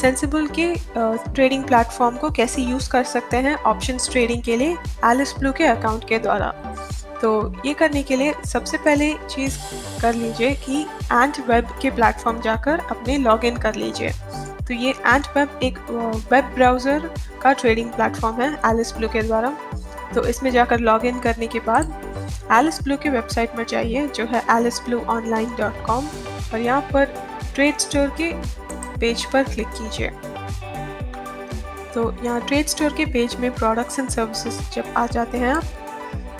Sensible के trading platform को कैसे यूज़ कर सकते हैं ऑप्शंस ट्रेडिंग के लिए एलिस ब्लू के अकाउंट के द्वारा। तो ये करने के लिए सबसे पहले चीज़ कर लीजिए कि एंट वेब के प्लेटफॉर्म जाकर अपने लॉगिन कर लीजिए। तो ये एंट वेब एक वेब ब्राउज़र का ट्रेडिंग प्लेटफॉर्म है एलिस ब्लू के द्वारा। तो इसमें जाकर लॉगिन करने के बाद एलिस ब्लू की वेबसाइट में जाइए जो है alisblueonline.com और यहाँ पर ट्रेड स्टोर के पेज पर क्लिक कीजिए। तो यहाँ ट्रेड स्टोर के पेज में प्रोडक्ट्स एंड सर्विसेज जब आ जाते हैं आप,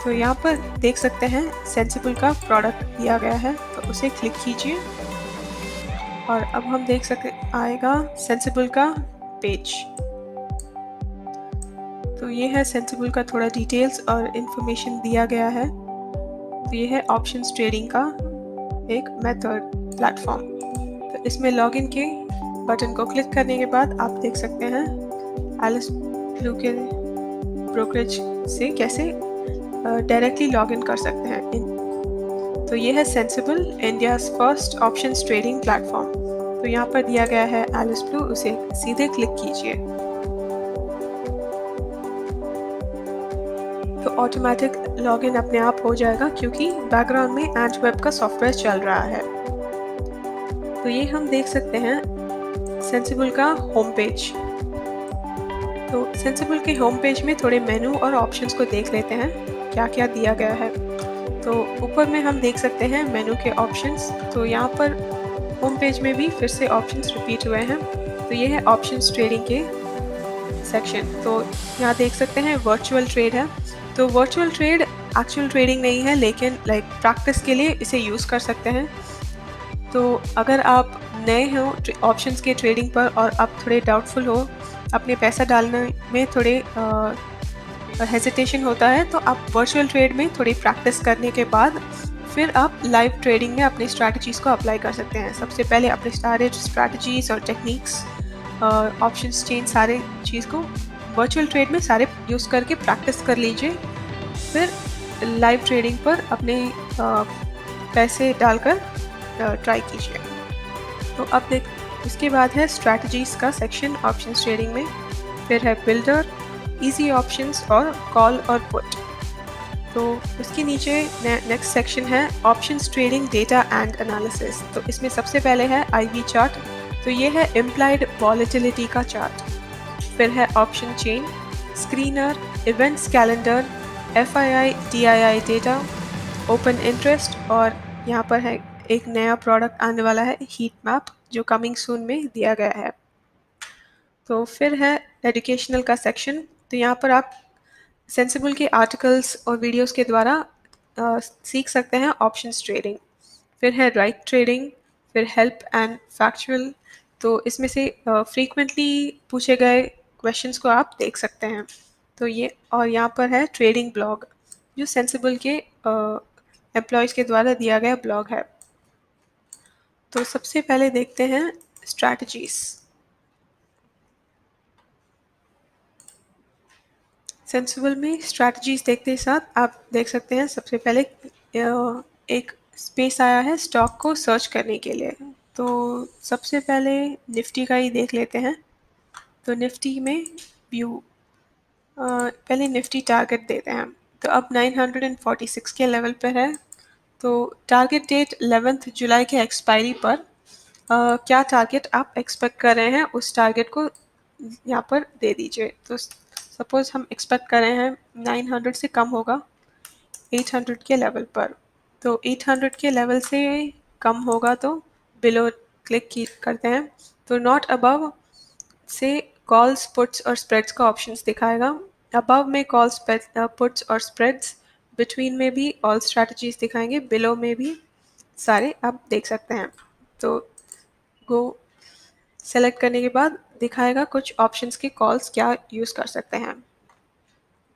तो यहाँ पर देख सकते हैं सेंसिबल का प्रोडक्ट दिया गया है, तो उसे क्लिक कीजिए और अब हम देख सकते आएगा सेंसिबल का पेज। तो ये है सेंसिबल का थोड़ा डिटेल्स और इन्फॉर्मेशन दिया गया है। तो ये है ऑप्शंस ट्रेडिंग का एक मेथड प्लेटफॉर्म। तो इसमें लॉगिन के बटन को क्लिक करने के बाद आप देख सकते हैं एलिस ब्लू के ब्रोकरेज से कैसे डायरेक्टली लॉगिन कर सकते हैं। तो ये है sensible India's first options trading platform. तो यहाँ पर दिया गया है एलिस ब्लू, उसे सीधे क्लिक कीजिए। तो ऑटोमेटिक लॉगिन अपने आप हो जाएगा क्योंकि बैकग्राउंड में एंट वेब का सॉफ्टवेयर चल रहा है। तो ये हम देख सकते हैं सेंसिबल का होम पेज। तो सेंसिबल के होम पेज में थोड़े मेनू और ऑप्शंस को देख लेते हैं क्या क्या दिया गया है। तो ऊपर में हम देख सकते हैं मेनू के ऑप्शंस। तो यहाँ पर होम पेज में भी फिर से ऑप्शंस रिपीट हुए हैं। तो ये है ऑप्शंस ट्रेडिंग के सेक्शन। तो यहाँ देख सकते हैं वर्चुअल ट्रेड है। तो वर्चुअल ट्रेड एक्चुअल ट्रेडिंग नहीं है, लेकिन प्रैक्टिस के लिए इसे यूज़ कर सकते हैं। तो अगर आप नए हो ऑप्शंस के ट्रेडिंग पर और आप थोड़े डाउटफुल हो, अपने पैसा डालने में थोड़े हेजिटेशन होता है, तो आप वर्चुअल ट्रेड में थोड़ी प्रैक्टिस करने के बाद फिर आप लाइव ट्रेडिंग में अपनी स्ट्रैटेजीज़ को अप्लाई कर सकते हैं। सबसे पहले अपने सारे स्ट्रैटेजीज़ और टेक्निक्स ऑप्शंस चेंज सारे चीज़ को वर्चुअल ट्रेड में सारे यूज़ करके प्रैक्टिस कर लीजिए। फिर लाइव ट्रेडिंग पर अपने पैसे डालकर ट्राई कीजिए। तो अब देख इसके बाद है स्ट्रैटेजीज़ का सेक्शन ऑप्शंस ट्रेडिंग में। फिर है बिल्डर, इजी ऑप्शंस और कॉल और पुट। तो इसके नीचे नेक्स्ट सेक्शन है options trading data and analysis. तो इसमें सबसे पहले है IV चार्ट। तो ये है इम्प्लाइड वॉलेटिलिटी का चार्ट। फिर है option chain, screener, events calendar, FII DII data, open interest और यहाँ पर है एक नया प्रोडक्ट आने वाला है हीट मैप जो कमिंग सून में दिया गया है। तो फिर है एजुकेशनल का सेक्शन। तो यहाँ पर आप सेंसिबल के आर्टिकल्स और वीडियोस के द्वारा सीख सकते हैं ऑप्शंस ट्रेडिंग। फिर है राइट ट्रेडिंग, फिर हेल्प एंड फैक्चुअल। तो इसमें से फ्रीक्वेंटली पूछे गए क्वेश्चंस को आप देख सकते हैं। तो ये और यहाँ पर है ट्रेडिंग ब्लॉग जो सेंसिबल के एम्प्लॉयज़ के द्वारा दिया गया ब्लॉग है। तो सबसे पहले देखते हैं स्ट्रैटेजीज़। सेंसिबल में स्ट्रैटेजीज़ देखते साथ आप देख सकते हैं सबसे पहले एक स्पेस आया है स्टॉक को सर्च करने के लिए। तो सबसे पहले निफ्टी का ही देख लेते हैं। तो निफ्टी में व्यू पहले निफ्टी टारगेट देते हैं। तो अब 946 के लेवल पर है। तो टारगेट डेट 11 जुलाई के एक्सपायरी पर क्या टारगेट आप एक्सपेक्ट कर रहे हैं उस टारगेट को यहाँ पर दे दीजिए। तो सपोज हम एक्सपेक्ट कर रहे हैं 900 से कम होगा 800 के लेवल पर। तो 800 के लेवल से कम होगा तो बिलो क्लिक करते हैं। तो नॉट अबव से कॉल्स पुट्स और स्प्रेड्स का ऑप्शंस दिखाएगा। अबव में कॉल्स पुट्स और स्प्रेड्स, बिटवीन में भी ऑल स्ट्रैटेजीज दिखाएंगे, बिलो में भी सारे आप देख सकते हैं। तो गो सेलेक्ट करने के बाद दिखाएगा कुछ ऑप्शंस के कॉल्स क्या यूज़ कर सकते हैं।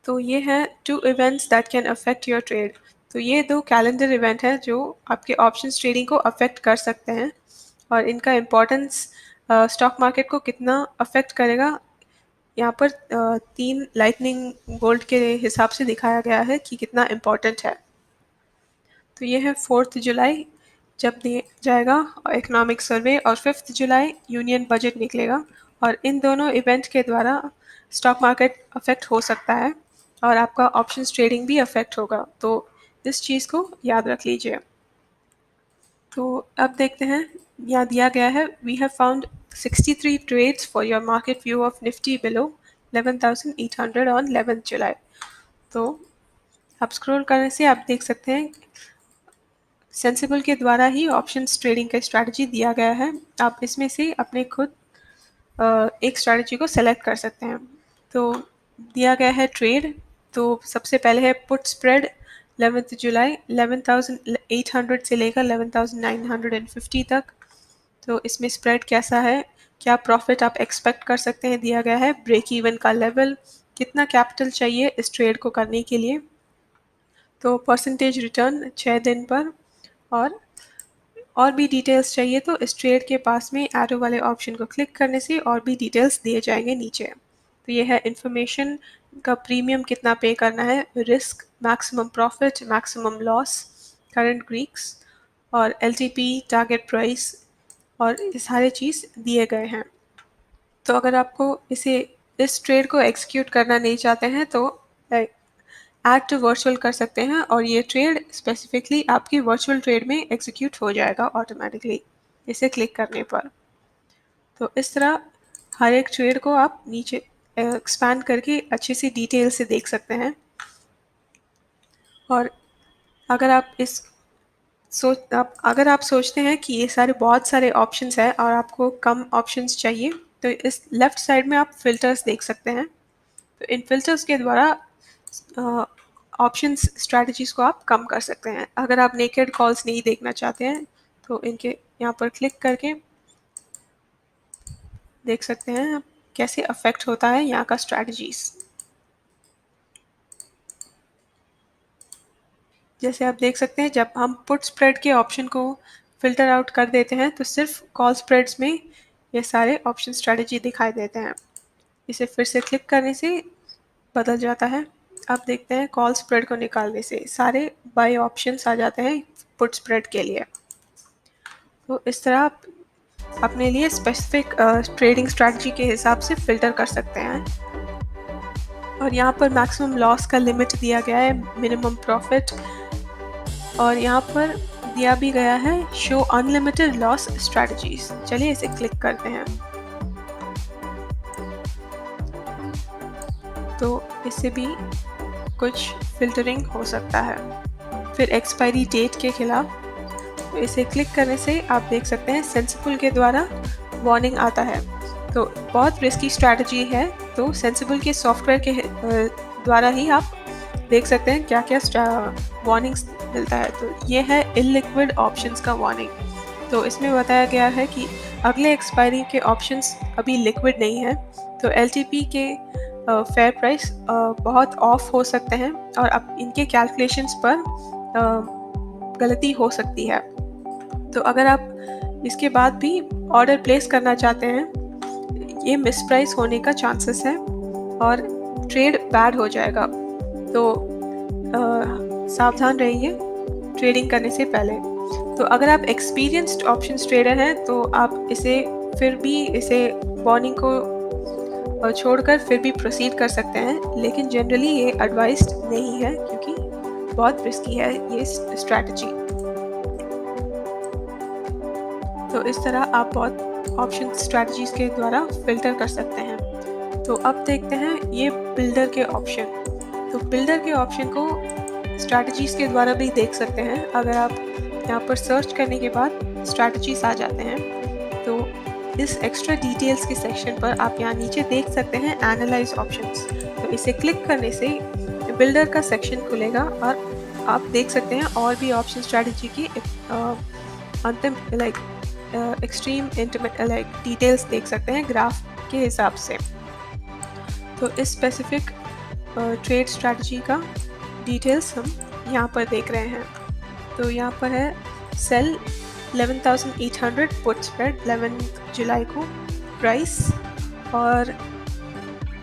तो ये है 2 events that can affect your trade. तो ये 2 कैलेंडर इवेंट है जो आपके ऑप्शंस ट्रेडिंग को अफेक्ट कर सकते हैं और इनका इम्पोर्टेंस स्टॉक मार्केट को कितना अफेक्ट करेगा यहाँ पर 3 लाइटनिंग बोल्ट के हिसाब से दिखाया गया है कि कितना इम्पोर्टेंट है। तो ये है 4 जुलाई जब दिया जाएगा इकोनॉमिक सर्वे और 5 जुलाई यूनियन बजट निकलेगा और इन दोनों इवेंट के द्वारा स्टॉक मार्केट अफेक्ट हो सकता है और आपका ऑप्शंस ट्रेडिंग भी अफेक्ट होगा, तो इस चीज़ को याद रख लीजिए। तो अब देखते हैं, यहाँ दिया गया है, we have found 63 trades for your market view of Nifty below 11,800 on 11 July. तो आप स्क्रॉल करने से आप देख सकते हैं सेंसिबल के द्वारा ही ऑप्शंस ट्रेडिंग का स्ट्रैटेजी दिया गया है। आप इसमें से अपने खुद एक स्ट्रैटेजी को सेलेक्ट कर सकते हैं। तो दिया गया है ट्रेड, तो सबसे पहले है पुट स्प्रेड 11 जुलाई 11,800 से लेकर 11,950 तक। तो इसमें स्प्रेड कैसा है, क्या प्रॉफिट आप एक्सपेक्ट कर सकते हैं, दिया गया है ब्रेक इवन का लेवल, कितना कैपिटल चाहिए इस ट्रेड को करने के लिए, तो परसेंटेज रिटर्न 6 दिन पर, और भी डिटेल्स चाहिए तो इस ट्रेड के पास में एरो वाले ऑप्शन को क्लिक करने से और भी डिटेल्स दिए जाएंगे नीचे। तो ये है इन्फॉर्मेशन का प्रीमियम कितना पे करना है, risk, maximum profit, maximum loss, current Greeks और एलटीपी, टारगेट प्राइस, और ये सारे चीज़ दिए गए हैं। तो अगर आपको इस ट्रेड को एग्जीक्यूट करना नहीं चाहते हैं तो ऐड टू वर्चुअल कर सकते हैं और ये ट्रेड स्पेसिफिकली आपकी वर्चुअल ट्रेड में एग्जीक्यूट हो जाएगा ऑटोमेटिकली इसे क्लिक करने पर। तो इस तरह हर एक ट्रेड को आप नीचे एक्सपैंड करके अच्छी सी डिटेल से देख सकते हैं। और अगर आप सोचते हैं कि ये बहुत सारे ऑप्शंस हैं और आपको कम ऑप्शंस चाहिए, तो इस लेफ्ट साइड में आप फिल्टर्स देख सकते हैं। तो इन फिल्टर्स के द्वारा ऑप्शंस स्ट्रैटेजीज को आप कम कर सकते हैं। अगर आप नेकेड कॉल्स नहीं देखना चाहते हैं तो इनके यहाँ पर क्लिक करके देख सकते हैं कैसे अफेक्ट होता है यहाँ का स्ट्रैटेजीज। जैसे आप देख सकते हैं, जब हम पुट स्प्रेड के ऑप्शन को फिल्टर आउट कर देते हैं तो सिर्फ कॉल स्प्रेड्स में ये सारे ऑप्शन स्ट्रैटेजी दिखाई देते हैं। इसे फिर से क्लिक करने से बदल जाता है। आप देखते हैं कॉल स्प्रेड को निकालने से सारे बाय ऑप्शंस आ जाते हैं पुट स्प्रेड के लिए। तो इस तरह आप अपने लिए स्पेसिफिक ट्रेडिंग स्ट्रैटेजी के हिसाब से फिल्टर कर सकते हैं। और यहाँ पर मैक्सिमम लॉस का लिमिट दिया गया है, मिनिमम प्रॉफिट, और यहाँ पर दिया भी गया है शो अनलिमिटेड लॉस स्ट्रैटेजीज। चलिए इसे क्लिक करते हैं। तो इससे भी कुछ फिल्टरिंग हो सकता है। फिर एक्सपायरी डेट के खिलाफ, तो इसे क्लिक करने से आप देख सकते हैं सेंसिबल के द्वारा वार्निंग आता है। तो बहुत रिस्की स्ट्रैटेजी है, तो सेंसिबल के सॉफ्टवेयर के द्वारा ही आप देख सकते हैं क्या क्या वार्निंग्स मिलता है। तो ये है इलिक्विड ऑप्शंस का वार्निंग। तो इसमें बताया गया है कि अगले एक्सपायरी के ऑप्शंस अभी लिक्विड नहीं है, तो एलटीपी के फेयर प्राइस बहुत ऑफ हो सकते हैं और अब इनके कैलकुलेशंस पर गलती हो सकती है। तो अगर आप इसके बाद भी ऑर्डर प्लेस करना चाहते हैं, ये मिस प्राइस होने का चांसेस है और ट्रेड बैड हो जाएगा। तो सावधान रहिए ट्रेडिंग करने से पहले। तो अगर आप एक्सपीरियंस्ड ऑप्शंस ट्रेडर हैं तो आप इसे वार्निंग को छोड़कर फिर भी प्रोसीड कर सकते हैं, लेकिन जनरली ये एडवाइस्ड नहीं है क्योंकि बहुत रिस्की है ये स्ट्रैटेजी। तो इस तरह आप बहुत ऑप्शन स्ट्रैटेजीज के द्वारा फिल्टर कर सकते हैं। तो अब देखते हैं ये बिल्डर के ऑप्शन। तो बिल्डर के ऑप्शन को स्ट्रैटेजीज के द्वारा भी देख सकते हैं। अगर आप यहाँ पर सर्च करने के बाद स्ट्रैटेजीज आ जाते हैं, तो इस एक्स्ट्रा डिटेल्स के सेक्शन पर आप यहाँ नीचे देख सकते हैं एनालाइज ऑप्शंस। तो इसे क्लिक करने से बिल्डर का सेक्शन खुलेगा और आप देख सकते हैं और भी ऑप्शन स्ट्रैटेजी की अंतिम एक्सट्रीम इंटीमेट डिटेल्स देख सकते हैं ग्राफ के हिसाब से। तो इस स्पेसिफिक ट्रेड स्ट्रैटेजी का डिटेल्स हम यहाँ पर देख रहे हैं। तो यहाँ पर है सेल 11,800 पुट स्प्रेड 11 जुलाई को प्राइस, और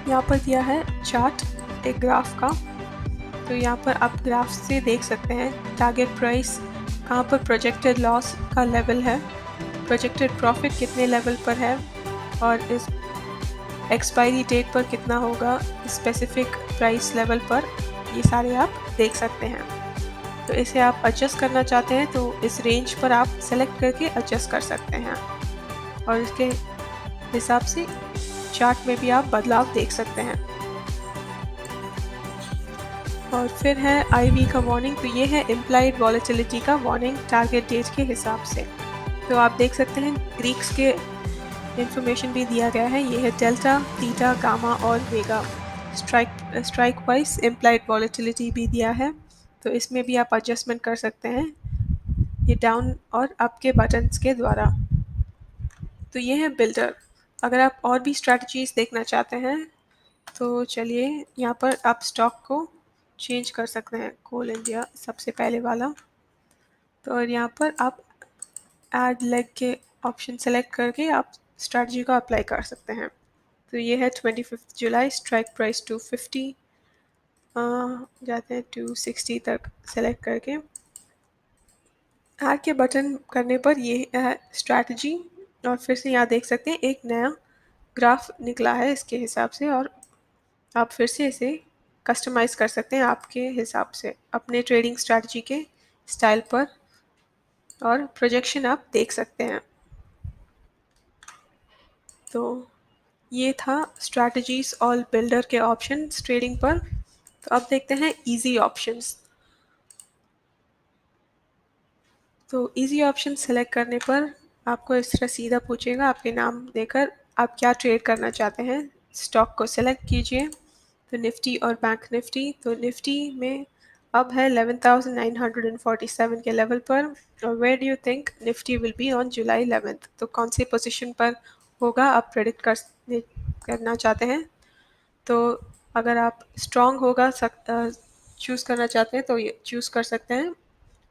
यहाँ पर दिया है चार्ट एक ग्राफ का। तो यहाँ पर आप ग्राफ से देख सकते हैं टारगेट प्राइस कहाँ पर, प्रोजेक्टेड लॉस का लेवल है, प्रोजेक्टेड प्रॉफिट कितने लेवल पर है, और इस एक्सपायरी डेट पर कितना होगा स्पेसिफिक प्राइस लेवल पर, ये सारे आप देख सकते हैं। तो इसे आप एडजस्ट करना चाहते हैं तो इस रेंज पर आप सेलेक्ट करके एडजस्ट कर सकते हैं और इसके हिसाब से चार्ट में भी आप बदलाव देख सकते हैं। और फिर है IV का वार्निंग, तो ये है इम्प्लाइड वॉलेटिलिटी का वार्निंग टारगेट डेट के हिसाब से। तो आप देख सकते हैं ग्रीक्स के इंफॉर्मेशन भी दिया गया है, ये है डेल्टा, थीटा, गामा और वेगा। स्ट्राइक वाइज इम्प्लाइड वॉलेटिलिटी भी दिया है, तो इसमें भी आप एडजस्टमेंट कर सकते हैं ये डाउन और अप के बटन्स के द्वारा। तो ये है बिल्डर। अगर आप और भी स्ट्रैटेजीज देखना चाहते हैं तो चलिए यहाँ पर आप स्टॉक को चेंज कर सकते हैं, कोल इंडिया सबसे पहले वाला। तो और यहाँ पर आप ऐड लेग के ऑप्शन सेलेक्ट करके आप स्ट्रैटेजी को अप्लाई कर सकते हैं। तो ये है 25 जुलाई, स्ट्राइक प्राइस 250, जाते हैं 260 तक सेलेक्ट करके। ऐड के बटन करने पर ये है स्ट्रैटेजी और फिर से यहाँ देख सकते हैं एक नया ग्राफ निकला है इसके हिसाब से, और आप फिर से इसे कस्टमाइज़ कर सकते हैं आपके हिसाब से अपने ट्रेडिंग स्ट्रैटेजी के स्टाइल पर, और प्रोजेक्शन आप देख सकते हैं। तो ये था स्ट्रैटेजीज और बिल्डर के ऑप्शंस ट्रेडिंग पर। तो अब देखते हैं इजी ऑप्शंस। तो इजी ऑप्शन सेलेक्ट करने पर आपको इस तरह सीधा पूछेगा आपके नाम देकर आप क्या ट्रेड करना चाहते हैं। स्टॉक को सेलेक्ट कीजिए, तो निफ्टी और बैंक निफ्टी। तो निफ्टी में अब है 11,947 के लेवल पर, और where do you think Nifty will be on July 11th, तो कौन से पोजीशन पर होगा आप प्रेडिक्ट करना चाहते हैं। तो अगर आप स्ट्रॉन्ग होगा चूज़ करना चाहते हैं तो ये चूज़ कर सकते हैं,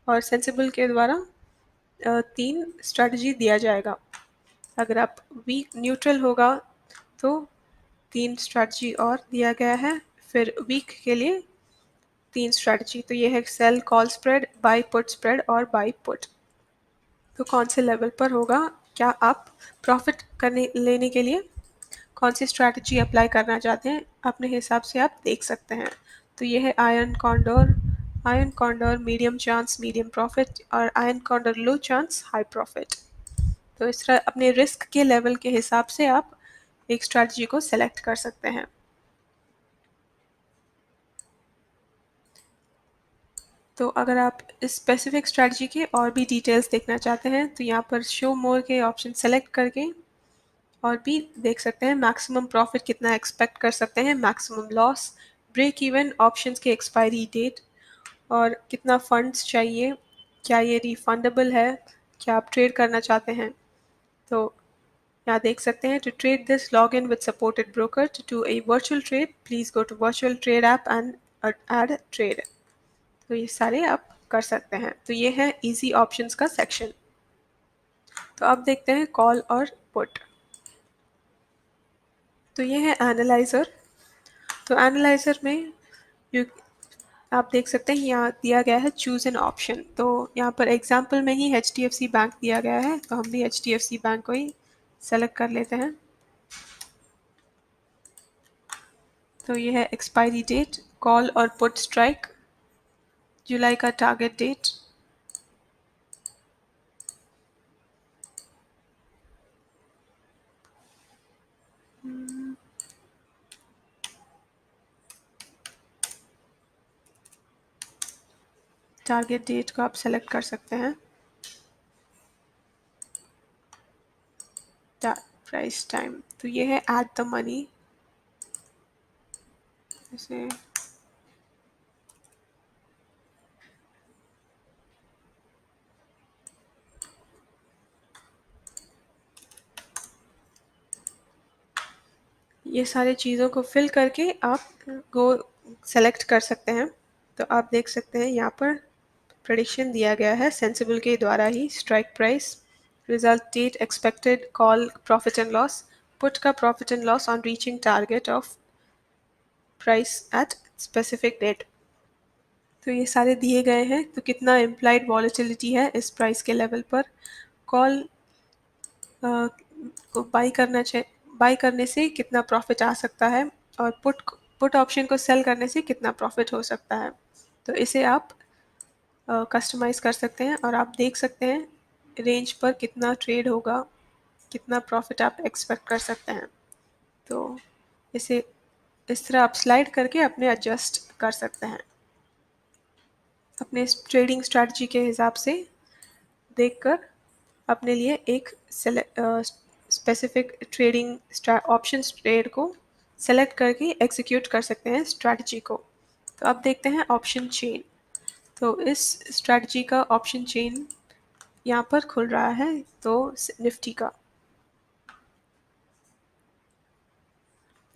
और सेंसिबल के द्वारा 3 स्ट्रैटेजी दिया जाएगा। अगर आप वीक न्यूट्रल होगा तो 3 स्ट्रैटेजी और दिया गया है, फिर वीक के लिए 3 स्ट्रैटेजी। तो ये है sell call spread, buy put spread और बाय पुट। तो कौन से लेवल पर होगा, क्या आप प्रॉफिट करने लेने के लिए कौन सी स्ट्रैटेजी अप्लाई करना चाहते हैं, अपने हिसाब से आप देख सकते हैं। तो ये है iron condor medium chance medium profit, और आयरन कॉन्डोर लो चांस हाई प्रॉफिट। तो इस तरह अपने रिस्क के लेवल के हिसाब से आप एक स्ट्रैटेजी को सेलेक्ट कर सकते हैं। तो अगर आप इस स्पेसिफिक स्ट्रैटेजी के और भी डिटेल्स देखना चाहते हैं तो यहाँ पर शो मोर के ऑप्शन सेलेक्ट करके और भी देख सकते हैं। मैक्सिमम प्रॉफिट कितना एक्सपेक्ट कर सकते हैं, maximum loss, break even, options की एक्सपायरी डेट, और कितना फंड्स चाहिए, क्या ये रिफंडेबल है, क्या आप ट्रेड करना चाहते हैं। तो यहाँ देख सकते हैं to trade this log in with supported broker to do a virtual trade please go to virtual trade app and add trade. तो ये सारे आप कर सकते हैं। तो ये है इजी ऑप्शंस का सेक्शन। तो अब देखते हैं कॉल और पुट। तो ये है एनालाइजर। तो एनालाइजर में यू आप देख सकते हैं यहाँ दिया गया है चूज़ एन ऑप्शन। तो यहाँ पर एग्जांपल में ही HDFC बैंक दिया गया है, तो हम भी HDFC बैंक को ही सेलेक्ट कर लेते हैं। तो ये है एक्सपायरी डेट, कॉल और पुट स्ट्राइक, जुलाई का टारगेट डेट, टारगेट डेट को आप सेलेक्ट कर सकते हैं, प्राइस टाइम। तो ये है ऐड द मनी, जैसे ये सारी चीज़ों को फिल करके आप गो सेलेक्ट कर सकते हैं। तो आप देख सकते हैं यहाँ पर प्रेडिक्शन दिया गया है सेंसिबल के द्वारा ही, strike price, result date, expected call profit and loss, put का profit and loss on reaching target of price at specific date. तो ये सारे दिए गए हैं। तो कितना इम्प्लाइड वॉलेटिलिटी है इस प्राइस के लेवल पर, कॉल को बाय करने से कितना प्रॉफिट आ सकता है और पुट ऑप्शन को सेल करने से कितना प्रॉफिट हो सकता है। तो इसे आप कस्टमाइज़ कर सकते हैं और आप देख सकते हैं रेंज पर कितना ट्रेड होगा, कितना प्रॉफिट आप एक्सपेक्ट कर सकते हैं। तो इसे इस तरह आप स्लाइड करके अपने एडजस्ट कर सकते हैं अपने ट्रेडिंग स्ट्रैटेजी के हिसाब से देखकर अपने लिए एक स्पेसिफिक ट्रेडिंग ऑप्शंस ट्रेड को सेलेक्ट करके एग्जीक्यूट कर सकते हैं स्ट्रैटेजी को। तो अब देखते हैं ऑप्शन चेन। तो इस स्ट्रैटेजी का ऑप्शन चेन यहाँ पर खुल रहा है तो निफ्टी का।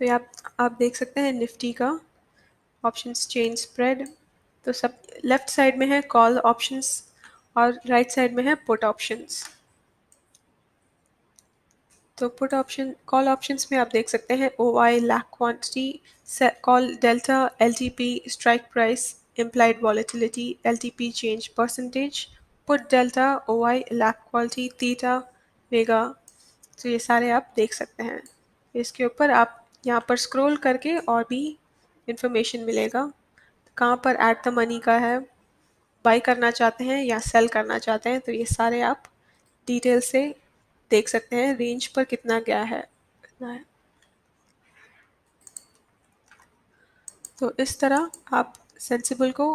तो आप देख सकते हैं निफ्टी का ऑप्शंस चेन स्प्रेड। तो सब लेफ्ट साइड में है कॉल ऑप्शंस और राइट साइड में है पुट ऑप्शंस। तो पुट ऑप्शन कॉल ऑप्शंस में आप देख सकते हैं O I lakh quantity call delta L T P strike price implied volatility L T P change percentage put delta O I lakh quality theta vega. तो ये सारे आप देख सकते हैं। इसके ऊपर आप यहाँ पर स्क्रॉल करके और भी इंफॉर्मेशन मिलेगा कहाँ पर ऐट द मनी का है, बाई करना चाहते हैं या सेल करना चाहते हैं, तो ये सारे आप डिटेल से देख सकते हैं रेंज पर कितना गया है कितना है। तो इस तरह आप सेंसिबल को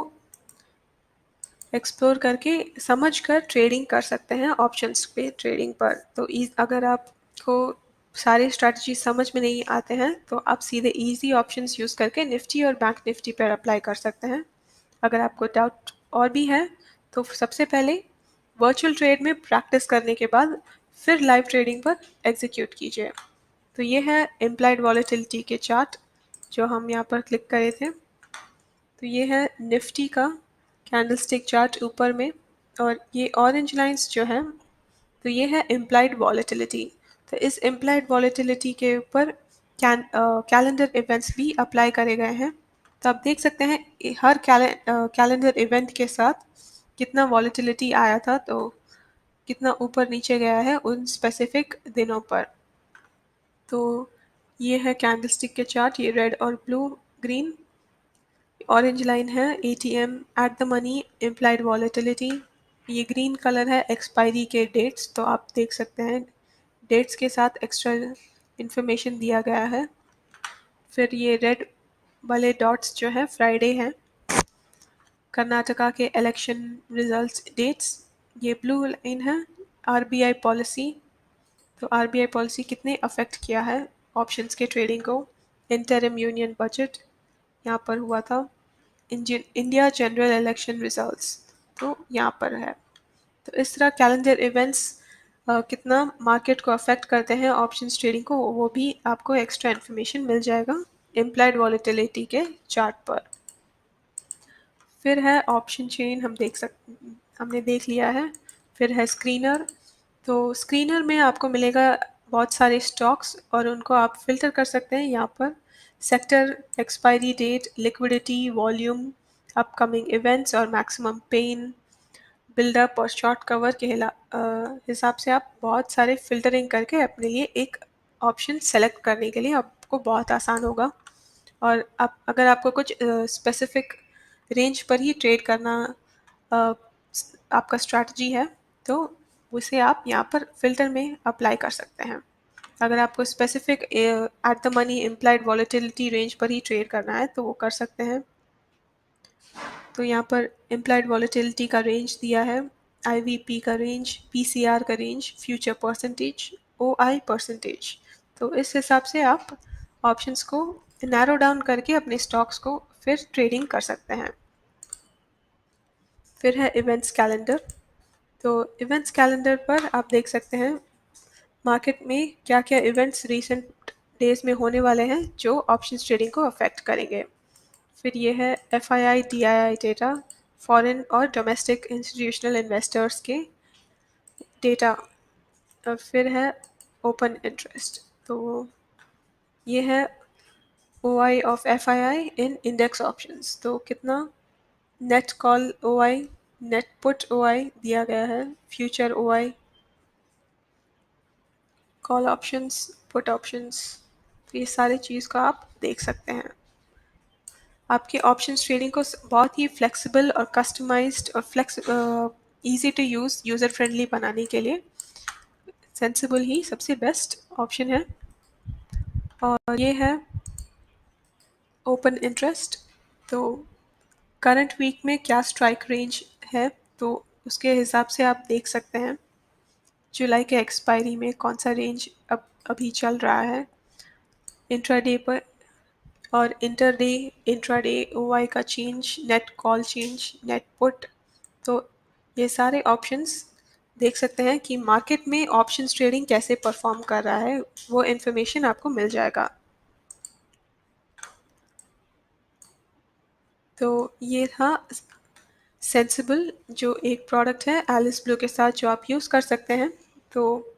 एक्सप्लोर करके समझ कर ट्रेडिंग कर सकते हैं ऑप्शंस पे ट्रेडिंग पर। तो अगर आपको सारे स्ट्रैटेजी समझ में नहीं आते हैं तो आप सीधे इजी ऑप्शंस यूज़ करके निफ्टी और बैंक निफ्टी पर अप्लाई कर सकते हैं। अगर आपको डाउट और भी है तो सबसे पहले वर्चुअल ट्रेड में प्रैक्टिस करने के बाद फिर लाइव ट्रेडिंग पर एग्जीक्यूट कीजिए। तो ये है इम्प्लाइड वॉलेटिलिटी के चार्ट जो हम यहाँ पर क्लिक करे थे। तो ये है निफ्टी का कैंडलस्टिक चार्ट ऊपर में और ये ऑरेंज लाइंस जो है तो ये है इम्प्लाइड वॉलेटिलिटी। तो इस इम्प्लाइड वॉलेटिलिटी के ऊपर कैलेंडर इवेंट्स भी अप्लाई करे गए हैं। तो आप देख सकते हैं हर कैलेंडर इवेंट के साथ कितना वॉलेटिलिटी आया था, तो कितना ऊपर नीचे गया है उन स्पेसिफिक दिनों पर। तो ये है कैंडलस्टिक के चार्ट, ये रेड और ब्लू ग्रीन ऑरेंज लाइन है ATM at the money implied volatility, ये ग्रीन कलर है एक्सपायरी के डेट्स। तो आप देख सकते हैं डेट्स के साथ एक्स्ट्रा इंफॉर्मेशन दिया गया है। फिर ये रेड वाले डॉट्स जो है फ्राइडे हैं कर्नाटका के इलेक्शन रिजल्ट्स डेट्स। ये ब्लू लाइन है आरबीआई पॉलिसी। तो आरबीआई पॉलिसी कितने अफेक्ट किया है ऑप्शंस के ट्रेडिंग को। इंटरिम यूनियन बजट यहाँ पर हुआ था। इंडिया जनरल इलेक्शन रिजल्ट्स तो यहाँ पर है। तो इस तरह कैलेंडर इवेंट्स कितना मार्केट को अफेक्ट करते हैं ऑप्शंस ट्रेडिंग को, वो भी आपको एक्स्ट्रा इन्फॉर्मेशन मिल जाएगा इम्प्लाइड वॉलेटिलिटी के चार्ट पर। फिर है ऑप्शन चेन, हमने देख लिया है। फिर है स्क्रीनर। तो स्क्रीनर में आपको मिलेगा बहुत सारे स्टॉक्स और उनको आप फिल्टर कर सकते हैं यहाँ पर sector, expiry date, liquidity, volume, upcoming events और मैक्सिमम पेन, बिल्डअप और शॉर्ट कवर के हिसाब से आप बहुत सारे फिल्टरिंग करके अपने लिए एक ऑप्शन सेलेक्ट करने के लिए आपको बहुत आसान होगा। और आप अगर आपको कुछ स्पेसिफिक रेंज पर ही ट्रेड करना आपका स्ट्रैटेजी है तो उसे आप यहाँ पर फिल्टर में अप्लाई कर सकते हैं। अगर आपको specific at the money implied volatility range पर ही ट्रेड करना है तो वो कर सकते हैं। तो यहाँ पर इम्प्लाइड वॉलेटिलिटी का रेंज दिया है, आईवीपी का रेंज, पीसीआर का range, future percentage, OI percentage. तो इस हिसाब से आप ऑप्शंस को नैरो डाउन करके अपने स्टॉक्स को फिर ट्रेडिंग कर सकते हैं। फिर है इवेंट्स कैलेंडर। तो इवेंट्स कैलेंडर पर आप देख सकते हैं मार्केट में क्या क्या इवेंट्स रिसेंट डेज में होने वाले हैं जो ऑप्शंस ट्रेडिंग को अफेक्ट करेंगे। फिर ये है एफआईआई डीआईआई डेटा, फॉरेन और डोमेस्टिक इंस्टीट्यूशनल इन्वेस्टर्स के डेटा। और फिर है ओपन इंटरेस्ट। तो ये है OI of FII in index options. तो कितना net call OI, net put OI दिया गया है, future OI, call options, put options, तो ये सारी चीज़ को आप देख सकते हैं। आपके ऑप्शंस ट्रेडिंग को बहुत ही फ्लेक्सिबल और कस्टमाइज्ड और easy to use, user friendly बनाने के लिए सेंसिबल ही सबसे बेस्ट ऑप्शन है। और ये है ओपन इंटरेस्ट। तो करंट वीक में क्या स्ट्राइक रेंज है, तो उसके हिसाब से आप देख सकते हैं जुलाई के एक्सपायरी में कौन सा रेंज अब अभी चल रहा है इंट्राडे पर। और इंटरडे, इंट्राडे ओवाई का change, net call change, net put, तो ये सारे ऑप्शंस देख सकते हैं कि मार्केट में ऑप्शंस ट्रेडिंग कैसे परफॉर्म कर रहा है, वो इन्फॉर्मेशन आपको मिल जाएगा। तो ये था सेंसिबल, जो एक प्रोडक्ट है एलिस ब्लू के साथ जो आप यूज़ कर सकते हैं। तो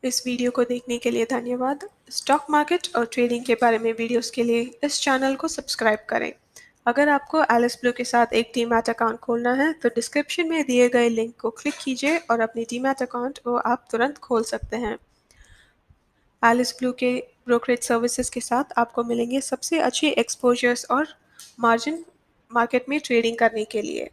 इस वीडियो को देखने के लिए धन्यवाद। स्टॉक मार्केट और ट्रेडिंग के बारे में वीडियोस के लिए इस चैनल को सब्सक्राइब करें। अगर आपको एलिस ब्लू के साथ एक डीमैट अकाउंट खोलना है तो डिस्क्रिप्शन में दिए गए लिंक को क्लिक कीजिए और अपनी डीमैट अकाउंट को आप तुरंत खोल सकते हैं। एलिस ब्लू के ब्रोकरेज सर्विसेज के साथ आपको मिलेंगे सबसे अच्छे एक्सपोजर्स और मार्जिन मार्केट में ट्रेडिंग करने के लिए।